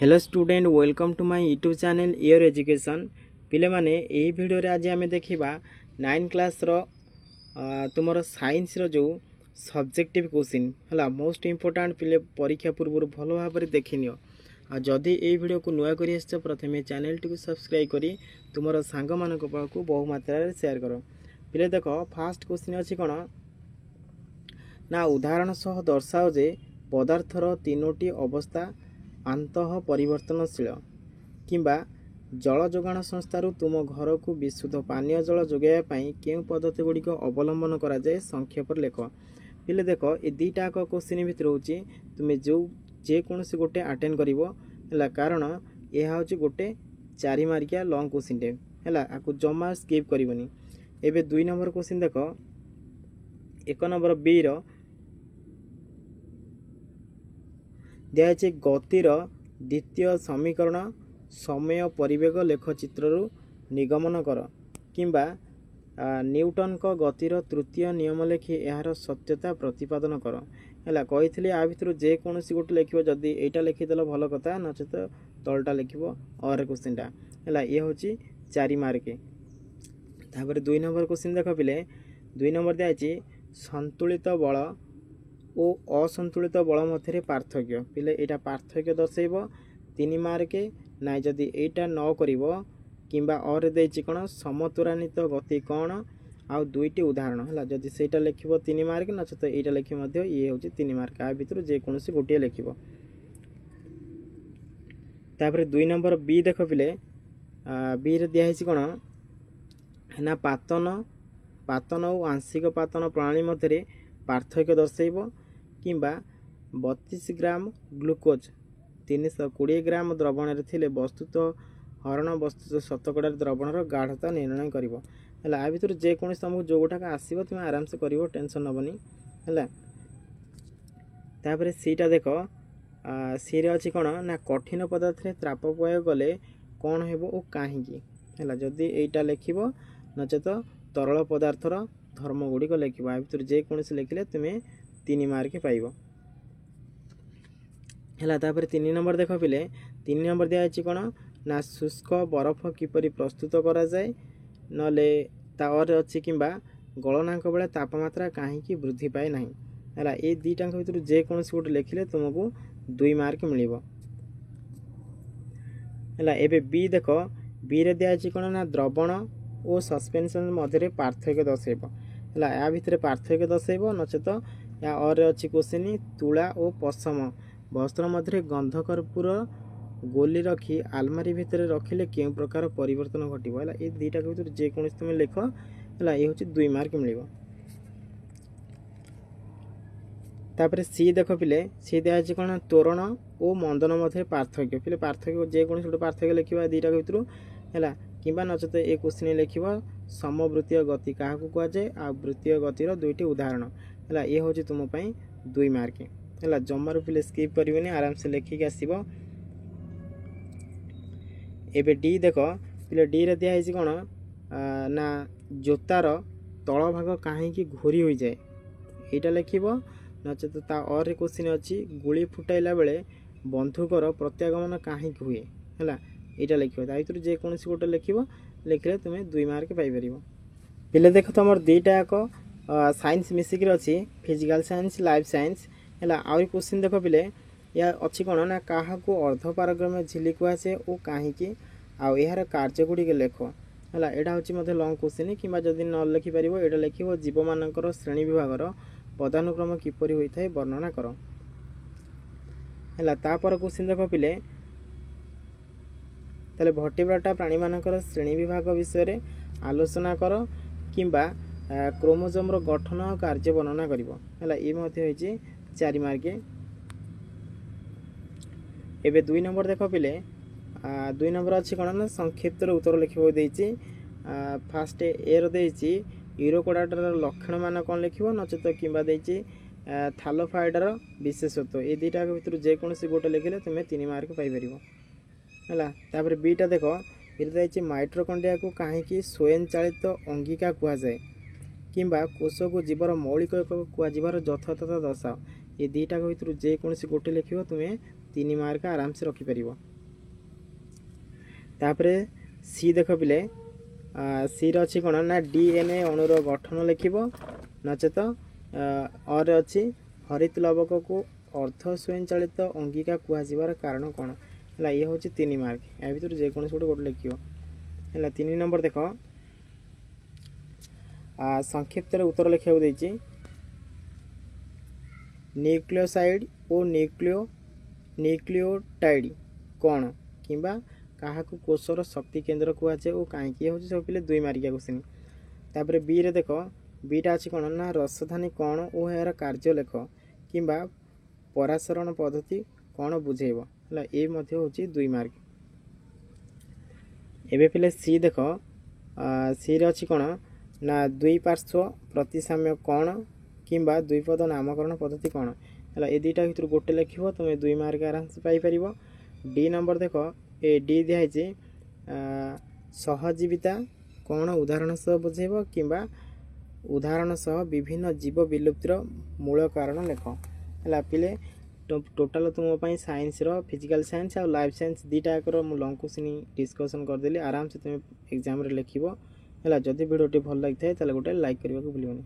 Hello student welcome to my YouTube channel your education पिले माने एही वीडियो रे आज आमे देखिबा 9 क्लास रो तुमरो साइंस रो जो सब्जेक्टिव क्वेश्चन हला मोस्ट इंपोर्टेंट पिले परीक्षा पूर्व भलो भाबरे देखिनियो आ जदी एही वीडियो को नुआ करी आछो प्रथमे चैनल टी को सब्सक्राइब करी तुमरो सांग मानको पाखु बहु मात्रा रे शेयर करो। पिले देखो फर्स्ट क्वेश्चन अछि कोन ना उदाहरण सह दर्शाओ जे पदार्थर तीनोटी अवस्था आंतः परिवर्तनशील किंबा जल जोगाण संस्थार तुम घर को विशुद्ध पानीय जल जोगाइवाई क्यों पद्धति गुड़िक अवलंबन करा जाए संक्षेप लेख। पिले देख ये दुईटा क्वेश्चन भितर होची तुम्हें जो जेकोसी गोटे अटेंड कर कारण यह हूँ गोटे 4 मार्किया लंग क्वेश्चन टे है आपको जमा स्किप करनी। एवं 2 नंबर क्वेश्चन देख 1 नंबर बी रो दिखाई गतिर द्वितीय समीकरण समय परिवेग लेखचित्रु निगमन कर किंबा न्यूटन को गतिर तृतीय नियम लेखि यार सत्यता प्रतिपादन कर है कही आ भर जेकोसी गोटे लिख जदि यहाँ लिखिदेल भल कथा नचेत तलटा लिख और क्वेश्चनटा है ये हूँ 4 मार्क। तापर 2 नंबर क्वेश्चन देख पिले 2 नंबर दिखाई संतुलित बल और असंतुलित बल मध्य पार्थक्य पिले यहाँ पार्थक्य दर्शेब 3 मार्क ना जदि यहाँ न कर किंबा और देछि कोन समत्वरान्वित गति कौन आउ 2टी उदाहरण है जदि सेटा लिखिबो 3 मार्क नचेत यहाँ लिखि मध्य ये हूँ 3 मार्क आ भितर जेकोसी गोटे लिखिबो। तापर 2 नंबर बी देख पिले बी रे दिया है कोन ना पातन और आंशिक पातन प्रणाली मध्य पार्थक्य दर्शेब किंबा 32 ग्राम ग्लुकोज 320 ग्राम द्रवण थे वस्तुत हरण वस्तुत शतकड़ा द्रवणर गाढ़ता निर्णय कर आ भर जेकोसी तुमको जो गोटाक आसो तुम आराम से कर टेंशन नबनी है। तापर सीटा देख सी अच्छी कौन ना कठिन पदार्थ त्राप प्रयोग गले कौन हो कहीं है जदि यहाँ लिख नचेत तरल पदार्थर धर्म गुड़िक लिख भर जेकोसी लिखिले तुम्हें 3 मार्क पाइब है। तापर 3 नंबर देख पिले 3 नंबर दिखाई कौन ना शुष्क बरफ किपरि प्रस्तुत करा जाए नले तावर अच्छी किंबा गलनांक बेले तापमात्रा कहीं वृद्धि पाए ना है ये दुईटा भर जेकोसी गोटे लिखिले तुमको 2 मार्क मिल है। एवं बी देख बी रे दिखाई कौन ना द्रवण और सस्पेंशन मध्य पार्थक्य दर्शेब है या भितर पार्थक्य दर्शेब नचेत या और अच्छी क्वेश्चन तुला और पशम वस्त्र मध्य गंधकर्पूर गोली रखी आलमारी भितर रखिले क्यों प्रकार परिवर्तन घटो है ये दुईटा भर जेकोसी तुम लिख है ये हूँ 2 मार्क मिल। तापर सी देख पिले सी दिखाई कौन तोरण और मंदन मध्य पार्थक्य पिले पार्थक्य जेकोसी गोटे पार्थक्य लिखा दुईटा भर है किंबा नचेत ये क्वेश्चन लिख समवृत्तीय गति क्या कहुए आ वृत्तीय गतिर 2टी उदाहरण है ये हूँ तुमपाई 2 मार्क है जमार पिले स्किप करें आराम से लिखिक आसब। एवं डी देख पिले डी रे दिखाई कौन ना जोतार तल भाग कहीं घोरी हो जाए यहाँ लिख नचेत ता और क्वेश्चन अच्छी गुली फुटाइला बेले बंधुकर प्रत्यागमन कहीं हुए है यहाँ लिख भर जेकोसी गोटे लिखिले तुम्हें 2 मार्क पाइपर। पिले देख तुम दुईटा एक साइंस मिसिक अच्छी फिजिकल साइंस लाइफ साइंस है आउरी क्वेश्चन देख पिले या अच्छी कौन ना क्या अर्ध पारग्राम झिली कहुए और कहीं आउ यार कार्यगुड़िक लेख है यहाँ हूँ लंग क्वेश्चन कि जदि न लिखिपर यहाँ लिख जीव मान श्रेणी विभाग पदानुक्रम किपरि होता है वर्णना कर है। तापर क्वेश्चन देख पिले ताले भट्टिब्राटा प्राणी मानकर श्रेणी विभाग विषय रे आलोचना कर किंबा क्रोमोजोम गठन और कार्य वर्णना कर ये 4 मार्क। एवं 2 नंबर देख पिले 2 नंबर अच्छी कौन ना संक्षिप्त उत्तर लिखे फास्ट ए रही यूरोकोडाटर लक्षण मान कौन लिख नचेत कि थालोफाइडर विशेषत्व ये दुईटा भर जेकोसी गोटे लिखिले तुम्हें 3 मार्क पाइपर है। तापर बीटा देख ये माइट्रोकंड्रिया को कहीं स्वयं चालित अंगिका कहुए किंबा कोष को जीवर मौलिक कहुवर यथार्थता दर्शाओ ये दुईटा भर जेकोसी गोटे लिख तुम्हें 3 मार्क आराम से रखी परिबो। तापरे सी देख पिले सी रे अछि कोन ना डीएनए अणुर गठन लिखिबो नचेत और अछि हरित लवक को अर्थ स्वयंचालित अंगिका कुहा जिवार कारण कोन हला ये होछि 3 मार्क ए भीतर जे कोन सोट गोट लिखियो हला 3 नंबर देखो संक्षिप्त रे उत्तर लिखियो देछि न्यूक्लियोसाइड और न्यूक्लियोटाइड कोन किंबा काहा को कोषर शक्ति केंद्र कुहा जे ओ काहे की होछि सब पिले 2 मार्किया क्वेश्चन। तापरे बी रे देखो बीटा अछि कोन ना रसधानी कोन ओ हेर कार्य लेख किंबा परासरण पद्धति कोन बुझेबो हला ए मध्ये होछि 2 मार्क। एबे पिले सी देखो सी रे अछि कोन ना द्विपार्श्व प्रतिसाम्य कोन किंबा द्विपद नामकरण पद्धति कोन हला ए दुईटा भितर गोटे लिखिबो तुमे 2 मार्क आराम से पाई परिबो। डी नंबर देखो ए डी दिया जे सहजीविता कोन उदाहरण सह बुझेबो किंबा उदाहरण सह विभिन्न जीव विलुप्तिर मूल कारण लेख हला पिले टोटल तुम पई साइंस रो फिजिकल साइंस और लाइफ साइंस दीटा कर मु लॉन्ग क्वेश्चन डिस्कशन कर देली आराम से तुम एग्जाम रे लिखिबो हला। जदि वीडियो टी भल लागिथाय ताले गोटे लाइक करबा को भूलिबोनी।